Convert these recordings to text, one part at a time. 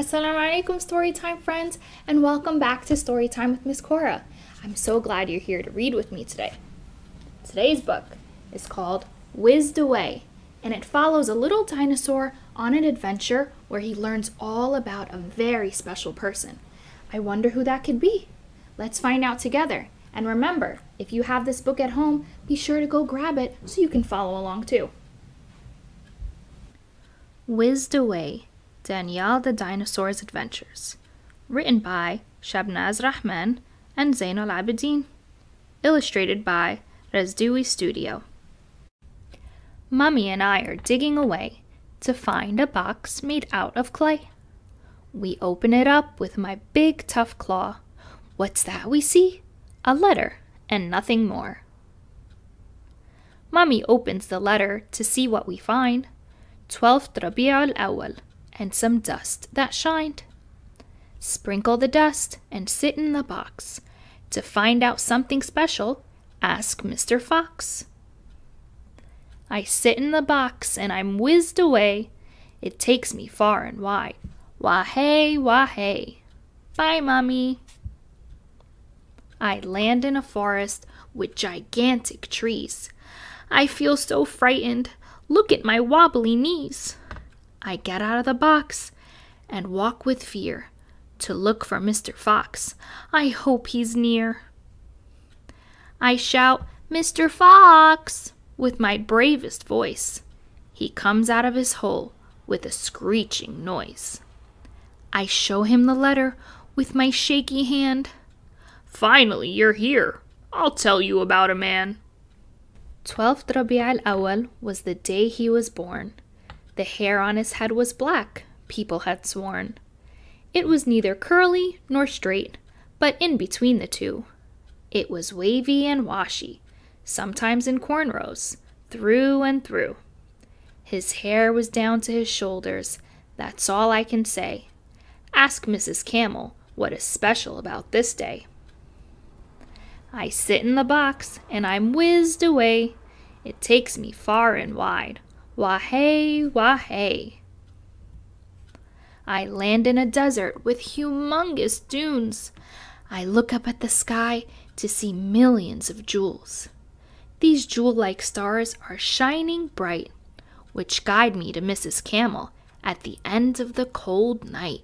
Assalamu alaikum Storytime friends, and welcome back to Storytime with Miss Cora. I'm so glad you're here to read with me today. Today's book is called WHIZZED Away, and it follows a little dinosaur on an adventure where he learns all about a very special person. I wonder who that could be. Let's find out together. And remember, if you have this book at home, be sure to go grab it so you can follow along too. WHIZZED Away, Danyal the Dinosaur's Adventures. Written by Shabnaz, Rahman, and Zainul Abidin. Illustrated by Rabiul Studio. Mummy and I are digging away to find a box made out of clay. We open it up with my big tough claw. What's that we see? A letter and nothing more. Mummy opens the letter to see what we find. 12th Rabiul Awwal, and some dust that shined. Sprinkle the dust and sit in the box. To find out something special, ask Mr. Fox. I sit in the box and I'm whizzed away. It takes me far and wide. Wah-hey, wah-hey. Bye, Mummy. I land in a forest with gigantic trees. I feel so frightened. Look at my wobbly knees. I get out of the box and walk with fear to look for Mr. Fox. I hope he's near. I shout, "Mr. Fox!" with my bravest voice. He comes out of his hole with a screeching noise. I show him the letter with my shaky hand. "Finally, you're here. I'll tell you about a man." 12th Rabiul Awwal was the day he was born. The hair on his head was black, people had sworn. It was neither curly nor straight, but in between the two. It was wavy and washy, sometimes in cornrows, through and through. His hair was down to his shoulders, that's all I can say. Ask Mrs. Camel what is special about this day. I sit in the box and I'm whizzed away. It takes me far and wide. Wah-hey, wah-hey. I land in a desert with humongous dunes. I look up at the sky to see millions of jewels. These jewel-like stars are shining bright, which guide me to Mrs. Camel at the end of the cold night.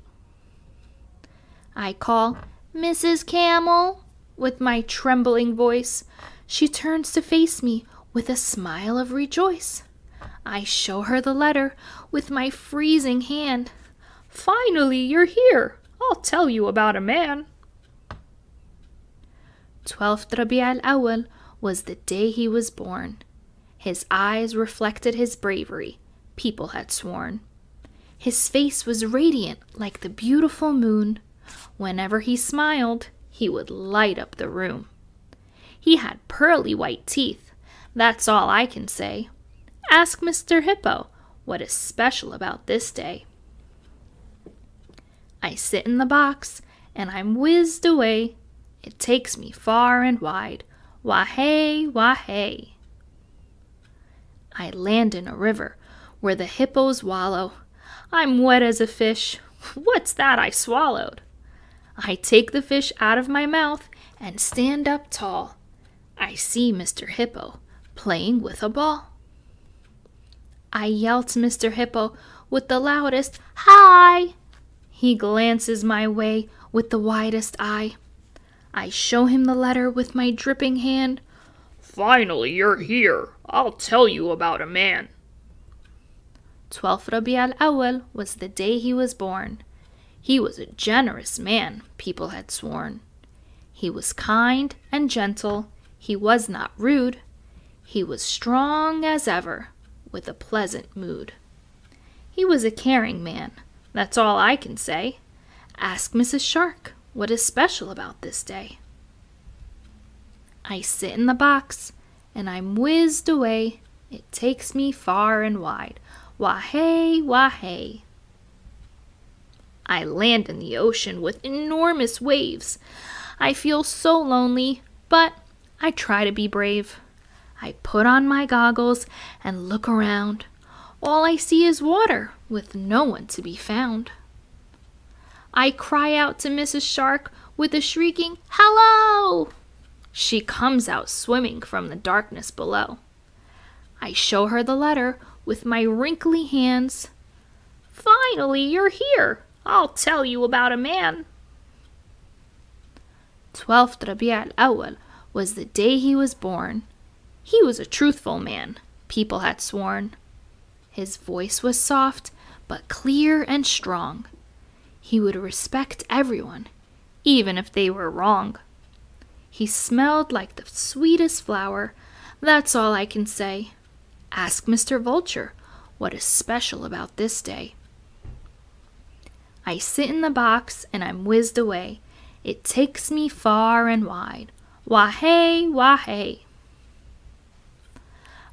I call, "Mrs. Camel," with my trembling voice. She turns to face me with a smile of rejoice. I show her the letter with my freezing hand. "Finally, you're here. I'll tell you about a man." 12th Rabiul Awwal was the day he was born. His eyes reflected his bravery, people had sworn. His face was radiant like the beautiful moon. Whenever he smiled, he would light up the room. He had pearly white teeth, that's all I can say. Ask Mr. Hippo what is special about this day. I sit in the box and I'm whizzed away. It takes me far and wide. Wah-hey, wah-hey. I land in a river where the hippos wallow. I'm wet as a fish. What's that I swallowed? I take the fish out of my mouth and stand up tall. I see Mr. Hippo playing with a ball. I yell to Mr. Hippo with the loudest "Hi!" He glances my way with the widest eye. I show him the letter with my dripping hand. "Finally, you're here. I'll tell you about a man." 12th Rabiul Awwal was the day he was born. He was a generous man, people had sworn. He was kind and gentle. He was not rude. He was strong as ever, with a pleasant mood. He was a caring man, that's all I can say. Ask Mrs. Shark what is special about this day. I sit in the box and I'm whizzed away. It takes me far and wide. Wah-hey, wah-hey. I land in the ocean with enormous waves. I feel so lonely, but I try to be brave. I put on my goggles and look around. All I see is water with no one to be found. I cry out to Mrs. Shark with a shrieking, "Hello!" She comes out swimming from the darkness below. I show her the letter with my wrinkly hands. "Finally, you're here. I'll tell you about a man." 12th Rabiul Awwal was the day he was born. He was a truthful man, people had sworn. His voice was soft, but clear and strong. He would respect everyone, even if they were wrong. He smelled like the sweetest flower, that's all I can say. Ask Mr. Vulture what is special about this day. I sit in the box and I'm whizzed away. It takes me far and wide. Wah-hey, wah-hey.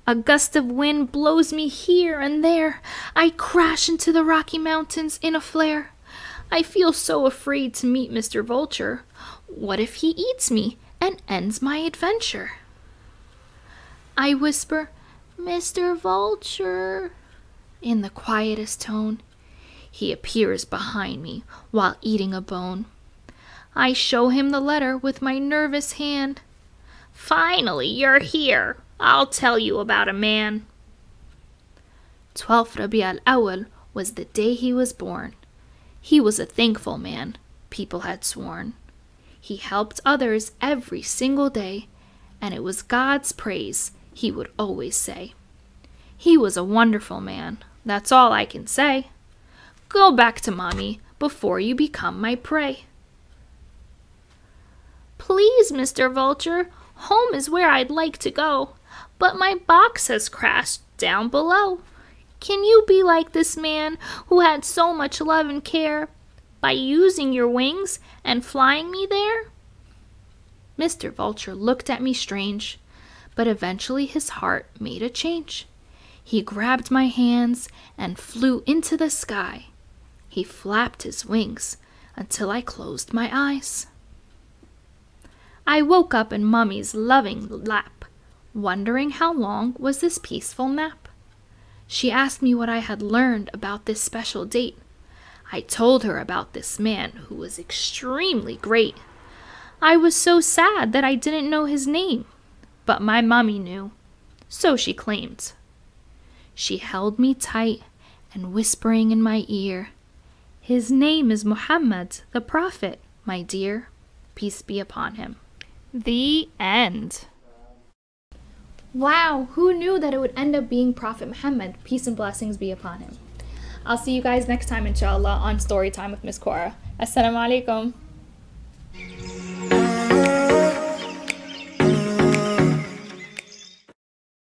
A gust of wind blows me here and there. I crash into the Rocky Mountains in a flare. I feel so afraid to meet Mr. Vulture. What if he eats me and ends my adventure? I whisper, "Mr. Vulture," in the quietest tone. He appears behind me while eating a bone. I show him the letter with my nervous hand. "Finally, you're here. I'll tell you about a man." 12th Rabiul Awwal was the day he was born. He was a thankful man, people had sworn. He helped others every single day, and it was God's praise he would always say. He was a wonderful man, that's all I can say. Go back to Mommy before you become my prey. "Please, Mr. Vulture, home is where I'd like to go, but my box has crashed down below. Can you be like this man who had so much love and care by using your wings and flying me there?" Mr. Vulture looked at me strange, but eventually his heart made a change. He grabbed my hands and flew into the sky. He flapped his wings until I closed my eyes. I woke up in Mummy's loving lap, wondering how long was this peaceful nap. She asked me what I had learned about this special date. I told her about this man who was extremely great. I was so sad that I didn't know his name, but my Mummy knew, so she claimed. She held me tight and whispering in my ear, "His name is Muhammad, the Prophet, my dear. Peace be upon him." The end. Wow, who knew that it would end up being Prophet Muhammad? Peace and blessings be upon him. I'll see you guys next time, inshallah, on Storytime with Miss Cora. Assalamu alaikum.